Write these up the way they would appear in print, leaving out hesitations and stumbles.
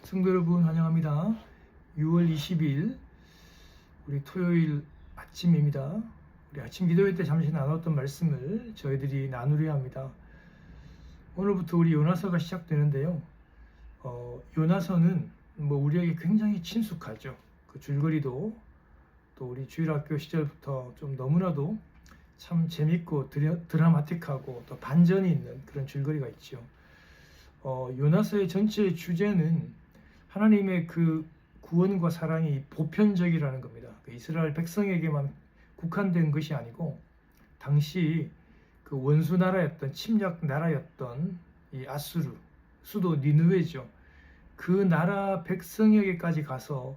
성도 여러분 환영합니다. 6월 20일 우리 토요일 아침입니다. 우리 아침 기도회 때 잠시 나눴던 말씀을 저희들이 나누려 합니다. 오늘부터 우리 요나서가 시작되는데요. 요나서는 우리에게 굉장히 친숙하죠. 그 줄거리도 또 우리 주일학교 시절부터 좀 너무나도 참 재밌고 드라마틱하고 또 반전이 있는 그런 줄거리가 있죠. 요나서의 전체 주제는 하나님의 그 구원과 사랑이 보편적이라는 겁니다. 그 이스라엘 백성에게만 국한된 것이 아니고 당시 그 원수 나라였던 침략 나라였던 이 아수르 수도 니느웨죠. 그 나라 백성에게까지 가서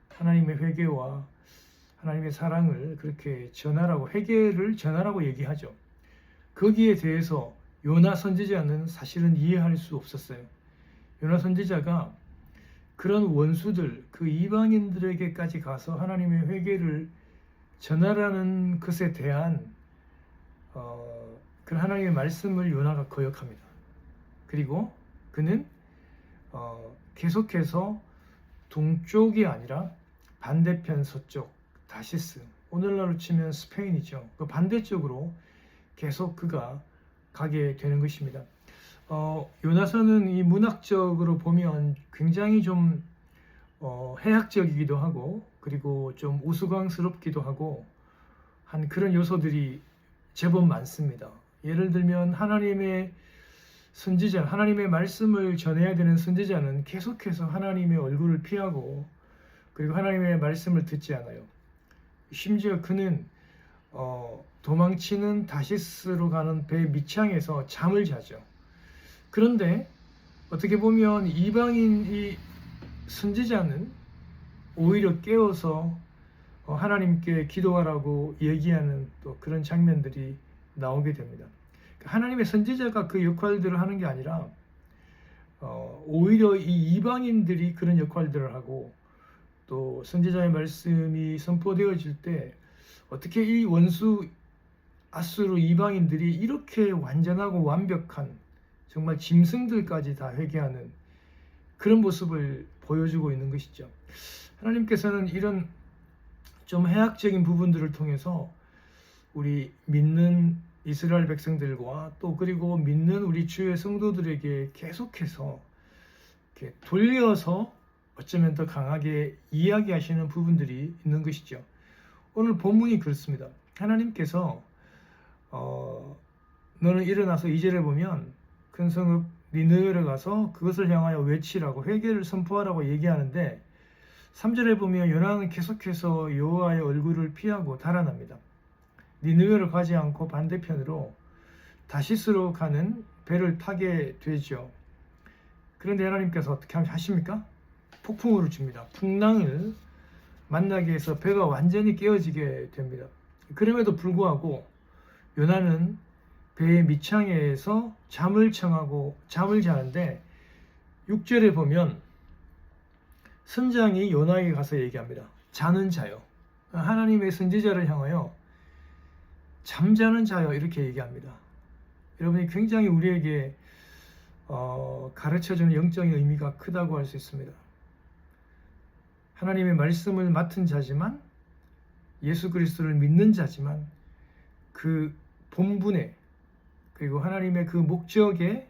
하나님의 회개와 하나님의 사랑을 그렇게 전하라고 회개를 전하라고 얘기하죠. 거기에 대해서 요나 선지자는 사실은 이해할 수 없었어요. 요나 선지자가 그런 원수들, 그 이방인들에게까지 가서 하나님의 회개를 전하라는 것에 대한 그 하나님의 말씀을 요나가 거역합니다. 그리고 그는 계속해서 동쪽이 아니라 반대편 서쪽 다시스, 오늘날로 치면 스페인이죠. 그 반대쪽으로 계속 그가 가게 되는 것입니다. 요나서는 이 문학적으로 보면 굉장히 좀 해학적이기도 하고 그리고 좀 우스꽝스럽기도 하고 한 그런 요소들이 제법 많습니다. 예를 들면 하나님의 선지자, 하나님의 말씀을 전해야 되는 선지자는 계속해서 하나님의 얼굴을 피하고 그리고 하나님의 말씀을 듣지 않아요. 심지어 그는 도망치는 다시스로 가는 배 밑창에서 잠을 자죠. 그런데 어떻게 보면 이방인 이 선지자는 오히려 깨워서 하나님께 기도하라고 얘기하는 또 그런 장면들이 나오게 됩니다. 하나님의 선지자가 그 역할들을 하는 게 아니라 오히려 이 이방인들이 그런 역할들을 하고 또 선지자의 말씀이 선포되어질 때 어떻게 이 원수 아수르 이방인들이 이렇게 완전하고 완벽한 정말 짐승들까지 다 회개하는 그런 모습을 보여주고 있는 것이죠. 하나님께서는 이런 좀 해학적인 부분들을 통해서 우리 믿는 이스라엘 백성들과 또 그리고 믿는 우리 주의 성도들에게 계속해서 이렇게 돌려서 어쩌면 더 강하게 이야기하시는 부분들이 있는 것이죠. 오늘 본문이 그렇습니다. 하나님께서 너는 일어나서 2절에 보면 큰 성읍 니느웨로 가서 그것을 향하여 외치라고 회개를 선포하라고 얘기하는데 3절에 보면 요나는 계속해서 여호와의 얼굴을 피하고 달아납니다. 니느웨로 가지 않고 반대편으로 다시스로 가는 배를 타게 되죠. 그런데 하나님께서 어떻게 하십니까? 폭풍우를 줍니다. 풍랑을 만나게 해서 배가 완전히 깨어지게 됩니다. 그럼에도 불구하고 요나는 배의 밑창에서 잠을 청하고 잠을 자는데 6절에 보면 선장이 요나에게 가서 얘기합니다. 자는 자요. 하나님의 선지자를 향하여 잠자는 자요 이렇게 얘기합니다. 여러분이 굉장히 우리에게 가르쳐주는 영적인 의미가 크다고 할 수 있습니다. 하나님의 말씀을 맡은 자지만 예수 그리스도를 믿는 자지만 그 본분에 그리고 하나님의 그 목적에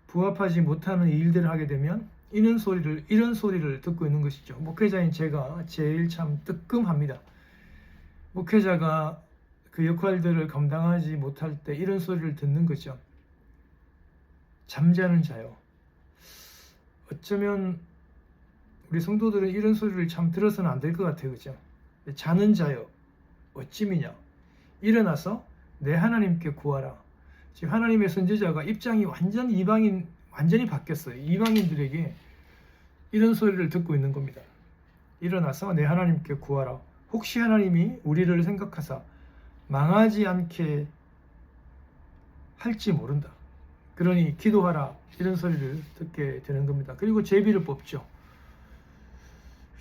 부합하지 못하는 일들을 하게 되면 이런 소리를 듣고 있는 것이죠. 목회자인 제가 제일 참 뜨끔합니다. 목회자가 그 역할들을 감당하지 못할 때 이런 소리를 듣는 거죠. 잠자는 자요. 어쩌면 우리 성도들은 이런 소리를 참 들어서는 안 될 것 같아요. 그죠? 자는 자요. 어찌미냐. 일어나서 내 하나님께 구하라. 지금 하나님의 선지자가 입장이 완전히 바뀌었어요. 이방인들에게 이런 소리를 듣고 있는 겁니다. 일어나서 내 하나님께 구하라. 혹시 하나님이 우리를 생각하사 망하지 않게 할지 모른다. 그러니 기도하라. 이런 소리를 듣게 되는 겁니다. 그리고 제비를 뽑죠.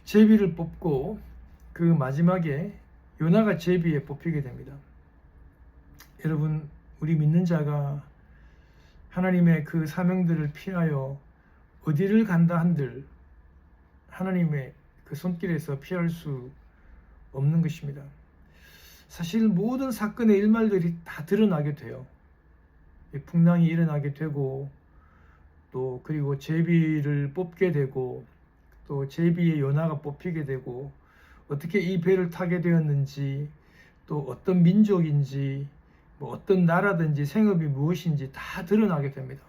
제비를 뽑고 그 마지막에 요나가 제비에 뽑히게 됩니다. 여러분, 우리 믿는 자가 하나님의 그 사명들을 피하여 어디를 간다 한들 하나님의 그 손길에서 피할 수 없는 것입니다. 사실 모든 사건의 일말들이 다 드러나게 돼요. 풍랑이 일어나게 되고, 또 그리고 제비를 뽑게 되고, 또 제비의 요나가 뽑히게 되고, 어떻게 이 배를 타게 되었는지, 또 어떤 민족인지, 뭐 어떤 나라든지 생업이 무엇인지 다 드러나게 됩니다.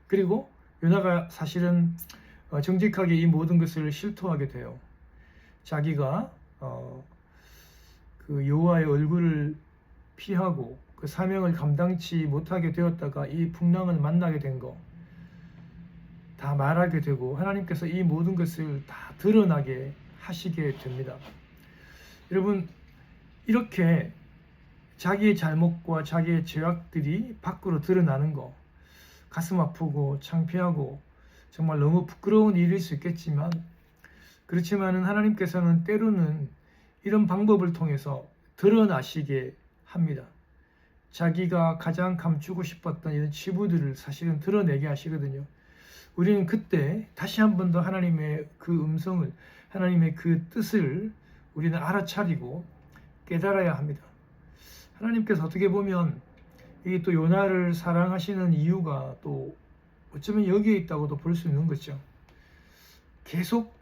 그리고 요나가 사실은 정직하게 이 모든 것을 실토하게 돼요. 자기가 그 여호와의 얼굴을 피하고 그 사명을 감당치 못하게 되었다가 이 풍랑을 만나게 된 거 다 말하게 되고, 하나님께서 이 모든 것을 다 드러나게 하시게 됩니다. 여러분, 이렇게 자기의 잘못과 자기의 죄악들이 밖으로 드러나는 거, 가슴 아프고 창피하고 정말 너무 부끄러운 일일 수 있겠지만, 그렇지만은 하나님께서는 때로는 이런 방법을 통해서 드러나시게 합니다. 자기가 가장 감추고 싶었던 이런 치부들을 사실은 드러내게 하시거든요. 우리는 그때 다시 한 번 더 하나님의 그 음성을, 하나님의 그 뜻을 우리는 알아차리고 깨달아야 합니다. 하나님께서 어떻게 보면 이 또 요나를 사랑하시는 이유가 또 어쩌면 여기에 있다고도 볼 수 있는 거죠. 계속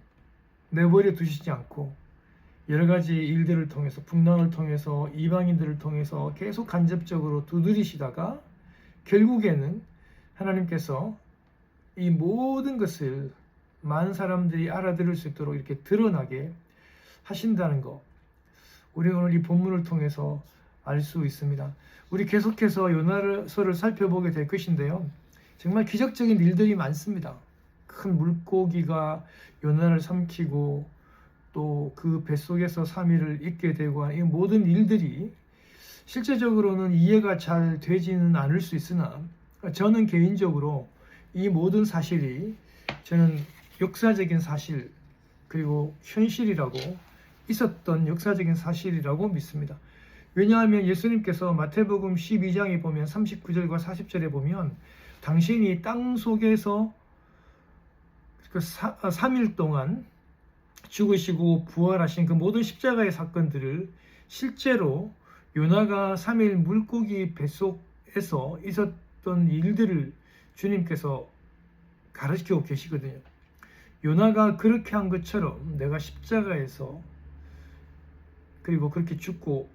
내버려 두시지 않고 여러 가지 일들을 통해서, 풍랑을 통해서, 이방인들을 통해서 계속 간접적으로 두드리시다가 결국에는 하나님께서 이 모든 것을 많은 사람들이 알아들을 수 있도록 이렇게 드러나게 하신다는 거, 우리 오늘 이 본문을 통해서 알 수 있습니다. 우리 계속해서 요나서를 살펴보게 될 것인데요, 정말 기적적인 일들이 많습니다. 큰 물고기가 요나를 삼키고 또 그 뱃속에서 3일을 있게 되고, 이 모든 일들이 실제적으로는 이해가 잘 되지는 않을 수 있으나, 저는 개인적으로 이 모든 사실이 저는 역사적인 사실, 그리고 현실이라고, 있었던 역사적인 사실이라고 믿습니다. 왜냐하면 예수님께서 마태복음 12장에 보면 39절과 40절에 보면 당신이 땅 속에서 3일 동안 죽으시고 부활하신 그 모든 십자가의 사건들을 실제로 요나가 3일 물고기 뱃속에서 있었던 일들을 주님께서 가르치고 계시거든요. 요나가 그렇게 한 것처럼 내가 십자가에서 그리고 그렇게 죽고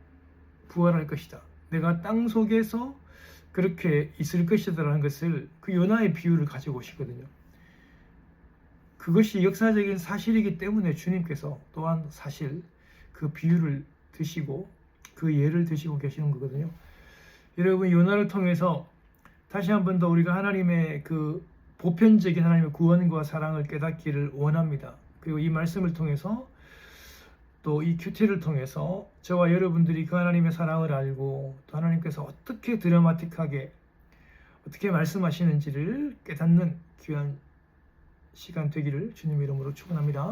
부활할 것이다, 내가 땅 속에서 그렇게 있을 것이다라는 것을, 그 요나의 비유를 가지고 오시거든요. 그것이 역사적인 사실이기 때문에 주님께서 또한 사실 그 비유를 드시고 그 예를 드시고 계시는 거거든요. 여러분, 요나를 통해서 다시 한 번 더 우리가 하나님의 그 보편적인 하나님의 구원과 사랑을 깨닫기를 원합니다. 그리고 이 말씀을 통해서 또 이 큐티를 통해서 저와 여러분들이 그 하나님의 사랑을 알고, 또 하나님께서 어떻게 드라마틱하게 어떻게 말씀하시는지를 깨닫는 귀한 시간 되기를 주님 이름으로 축원합니다.